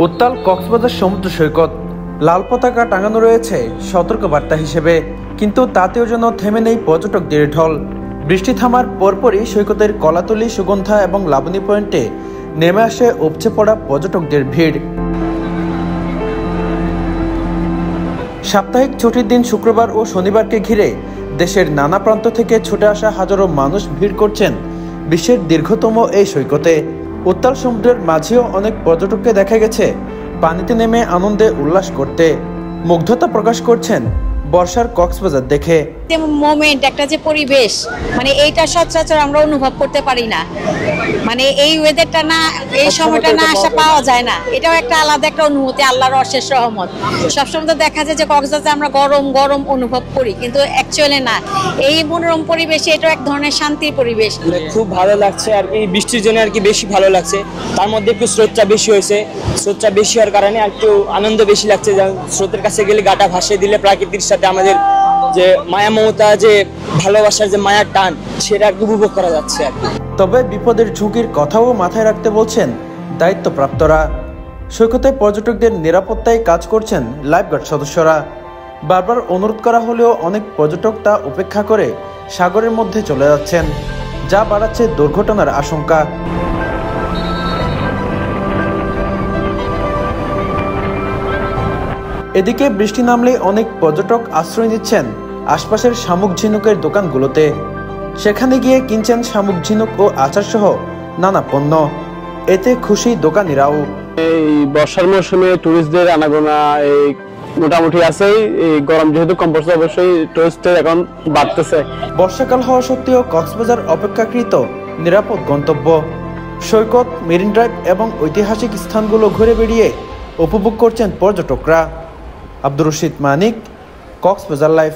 উত্তাল কক্সবাজার সমুদ্র সৈকত, লাল পতাকা টাঙানো রয়েছে সতর্কবার্তা হিসেবে, কিন্তু তাতেও যেন থেমে নেই পর্যটকদের ঢল। বৃষ্টি থামার পরপরই সৈকতের কলাতলি, সুগন্ধা এবং লাবণী পয়েন্টে নেমে আসে উপচে পড়া পর্যটকদের ভিড়। সাপ্তাহিক ছুটির দিন শুক্রবার ও শনিবারকে ঘিরে দেশের নানা প্রান্ত থেকে ছুটে আসা হাজারো মানুষ ভিড় করছেন বিশ্বের দীর্ঘতম এই সৈকতে। উত্তাল সমুদ্রের মাঝেও অনেক পর্যটককে দেখা গেছে পানিতে নেমে আনন্দে উল্লাস করতে। মুগ্ধতা প্রকাশ করছেন বর্ষার কক্সবাজার দেখে। মোমেন্ট, একটা যে পরিবেশ, মানে এইটা সচরাচর আমরা অনুভব করতে পারি না। মানে এই ওয়েদারটা না, এই সময়টা না আসা পাওয়া যায় না। এটাও একটা আলাদা একটা অনুভূতি, আল্লাহর অশেষ রহমত। সবসময় তো দেখা যায় যে কক্সবাজারে আমরা গরম গরম অনুভব করি, কিন্তু অ্যাকচুয়ালি না। এই মনোরম পরিবেশে এটাও এক ধরনের শান্তির পরিবেশ। খুব ভালো লাগছে আর কি, বৃষ্টির জন্য আর কি বেশি ভালো লাগছে। তার মধ্যে একটু স্রোতটা বেশি হয়েছে, স্রোতটা বেশি হওয়ার কারণে একটু আনন্দ বেশি লাগছে। স্রোতের কাছে গেলে গাটা ভাসিয়ে দিলে প্রকৃতির সাথে আমাদের যে মায়া মমতা, যে ভালোবাসার যে মায়ার টান, সেটা উপভোগ করা যাচ্ছে আর কি। তবে বিপদের ঝুঁকির কথাও মাথায় রাখতে বলছেন দায়িত্বপ্রাপ্তরা। সৈকতে পর্যটকদের নিরাপত্তায় কাজ করছেন লাইফগার্ড সদস্যরা। বারবার অনুরোধ করা হলেও অনেক পর্যটক তা উপেক্ষা করে সাগরের মধ্যে চলে যাচ্ছেন, যা বাড়াচ্ছে দুর্ঘটনার আশঙ্কা। এদিকে বৃষ্টি নামলে অনেক পর্যটক আশ্রয় নিচ্ছেন আশপাশের শামুক ঝিনুকের দোকানগুলোতে। সেখানে গিয়ে কিনছেন শামুক ঝিনুক ও আচার সহ নানা পণ্য। এতে খুশি দোকানিরাও। এই বর্ষার মৌসুমে টুরিস্টদের আনাগোনা এই মোটামুটি আছে। এই গরম যেহেতু কম পড়ছে, অবশ্যই টুরিস্টের এখন বাড়তেছে। বর্ষাকাল হওয়া সত্ত্বেও কক্সবাজার অপেক্ষাকৃত নিরাপদ গন্তব্য। সৈকত, মেরিন ড্রাইভ এবং ঐতিহাসিক স্থানগুলো ঘুরে বেড়িয়ে উপভোগ করছেন পর্যটকরা। আব্দুর রশিদ মানিক, কক্সবাজার লাইভ।